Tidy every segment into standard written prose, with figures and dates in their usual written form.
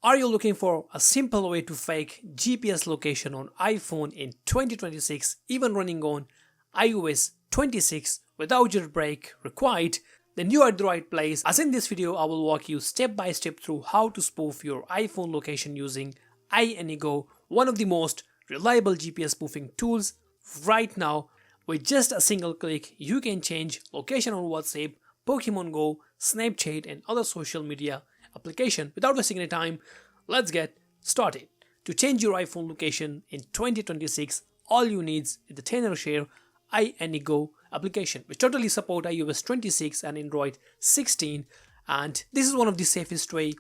Are you looking for a simple way to fake GPS location on iPhone in 2026, even running on iOS 26 without jailbreak required? Then you are at the right place, as in this video I will walk you step by step through how to spoof your iPhone location using iAnyGo, one of the most reliable GPS spoofing tools right now. With just a single click, you can change location on WhatsApp, Pokémon Go, Snapchat and other social media application. Without wasting any time, let's get started. To change your iPhone location in 2026, all you need is the tenor-share iAnyGo application, which totally support iOS 26 and Android 16, and this is one of the safest way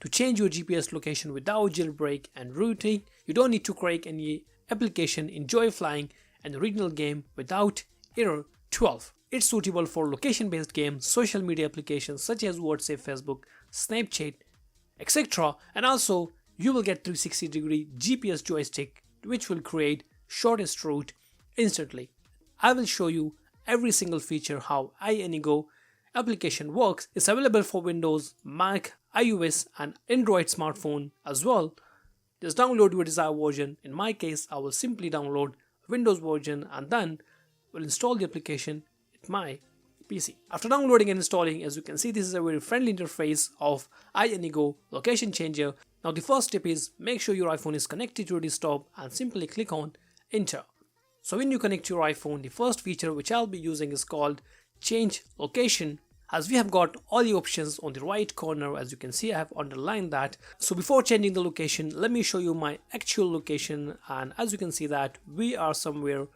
to change your GPS location without jailbreak and rooting. You don't need to crack any application, enjoy flying and the original game without error 12. It's suitable for location-based games, social media applications such as WhatsApp, Facebook, Snapchat, etc. And also you will get 360-degree GPS joystick, which will create shortest route instantly. I will show you every single feature how iAnyGo application works. It's available for Windows, Mac, iOS and Android smartphone as well. Just download your desired version. In my case, I will simply download Windows version and then will install the application at my PC. After downloading and installing, as you can see, this is a very friendly interface of iAnyGo location changer. Now the first step is make sure your iPhone is connected to your desktop and simply click on enter. So when you connect your iPhone, the first feature which I'll be using is called change location. As we have got all the options on the right corner, as you can see I have underlined that. So before changing the location, let me show you my actual location, and as you can see that we are somewhere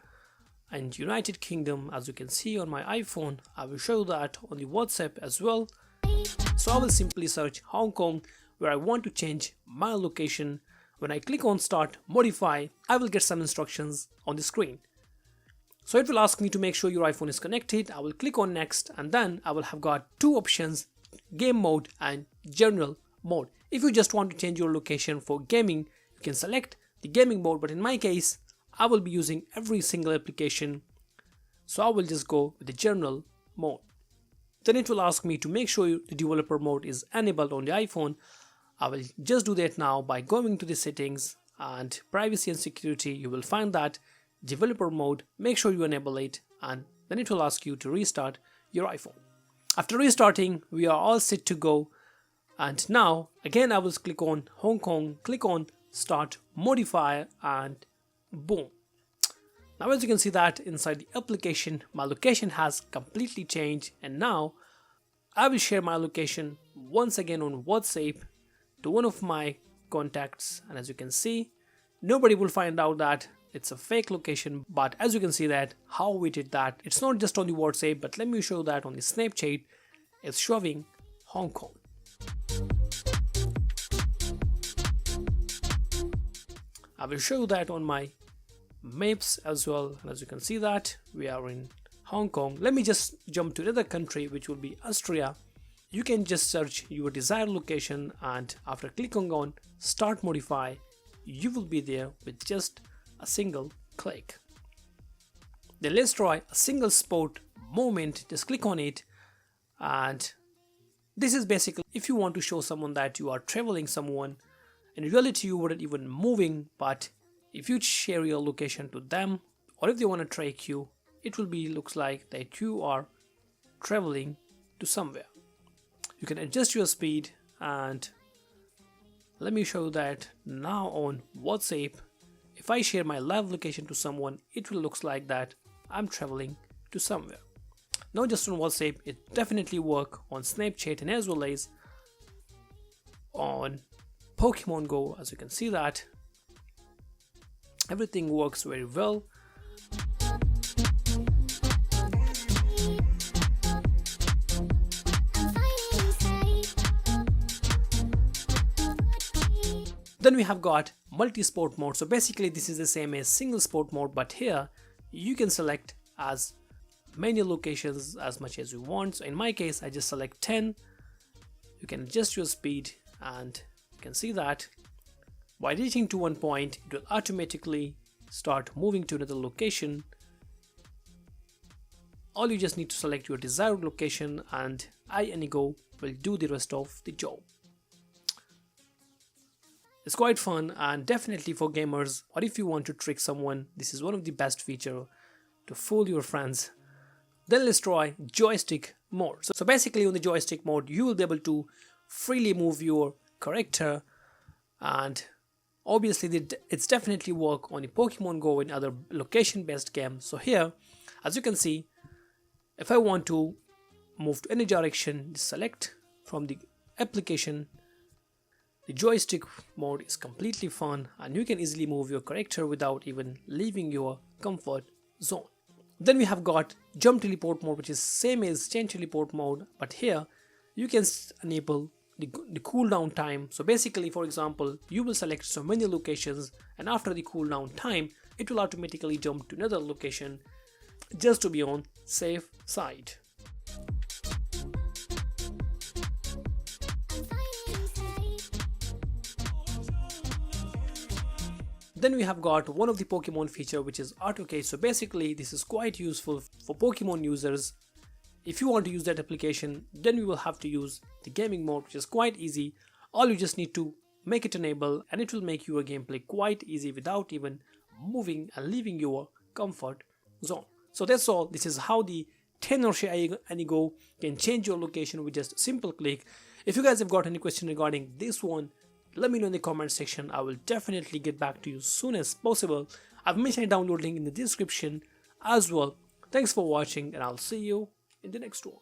in United Kingdom. As you can see on my iPhone, I will show that on the WhatsApp as well. So I will simply search Hong Kong where I want to change my location. When I click on start modify, I will get some instructions on the screen. So it will ask me to make sure your iPhone is connected. I will click on next and then I will have got two options, game mode and general mode. If you just want to change your location for gaming, you can select the gaming mode, but in my case I will be using every single application, so I will just go with the general mode. Then it will ask me to make sure the developer mode is enabled on the iPhone. I will just do that now by going to the settings and privacy and security. You will find that developer mode, make sure you enable it, and then it will ask you to restart your iPhone. After restarting, we are all set to go, and now again I will click on Hong Kong, click on start modify and boom. Now as you can see that inside the application my location has completely changed, and now I will share my location once again on WhatsApp to one of my contacts, and as you can see nobody will find out that it's a fake location. But as you can see that how we did that, it's not just on the WhatsApp, but let me show that on the Snapchat it's showing Hong Kong. I will show that on my maps as well, and as you can see that we are in Hong Kong. Let me just jump to another country, which will be Austria. You can just search your desired location, and after clicking on start modify, you will be there with just a single click. Then let's try a single sport moment. Just click on it, and this is basically if you want to show someone that you are traveling someone. In reality you wouldn't even moving, but if you share your location to them, or if they want to track you, it will be looks like that you are traveling to somewhere. You can adjust your speed, and let me show that now on WhatsApp. If I share my live location to someone, it will looks like that I'm traveling to somewhere. Not just on WhatsApp, it definitely work on Snapchat and as well as on Pokémon Go. As you can see that everything works very well. Then we have got multi-sport mode. So basically this is the same as single sport mode, but here you can select as many locations as much as you want. So in my case I just select 10. You can adjust your speed, and you can see that by reaching to one point it will automatically start moving to another location. All you just need to select your desired location and iAnyGo will do the rest of the job. It's quite fun, and definitely for gamers, or if you want to trick someone, this is one of the best feature to fool your friends. Then let's try joystick mode. So basically on the joystick mode, you will be able to freely move your character, and obviously it's definitely work on the Pokemon Go and other location based games. So here, as you can see, if I want to move to any direction, just select from the application. The joystick mode is completely fun, and you can easily move your character without even leaving your comfort zone. Then we have got jump teleport mode, which is same as chain teleport mode, but here you can enable the cooldown time. So basically, for example, you will select so many locations, and after the cooldown time, it will automatically jump to another location just to be on safe side. Then we have got one of the Pokemon feature, which is AutoCache. So basically this is quite useful for Pokemon users. If you want to use that application, then you will have to use the gaming mode, which is quite easy. All you just need to make it enable, and it will make your gameplay quite easy without even moving and leaving your comfort zone. So that's all. This is how the 10 or iAnyGo can change your location with just a simple click. If you guys have got any question regarding this one, let me know in the comment section. I will definitely get back to you as soon as possible. I've mentioned a download link in the description as well. Thanks for watching, and I'll see you in the next one.